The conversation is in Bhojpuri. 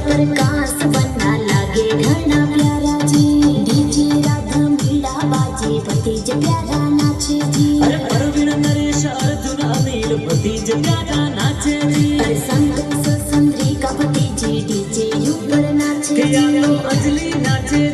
प्रकाश बन्ना लागे घना प्यारा जी। डीजे राधा मीड़ा बाजे भतीज प्यारा नाचे जी। अरे परवीन नरेश अर्जुन अनिल भतीज प्यारा नाचे जी। अरे संतोष चंद्रिका भतीजी डीजे ऊपर नाचे के जी। अंजलि नाचे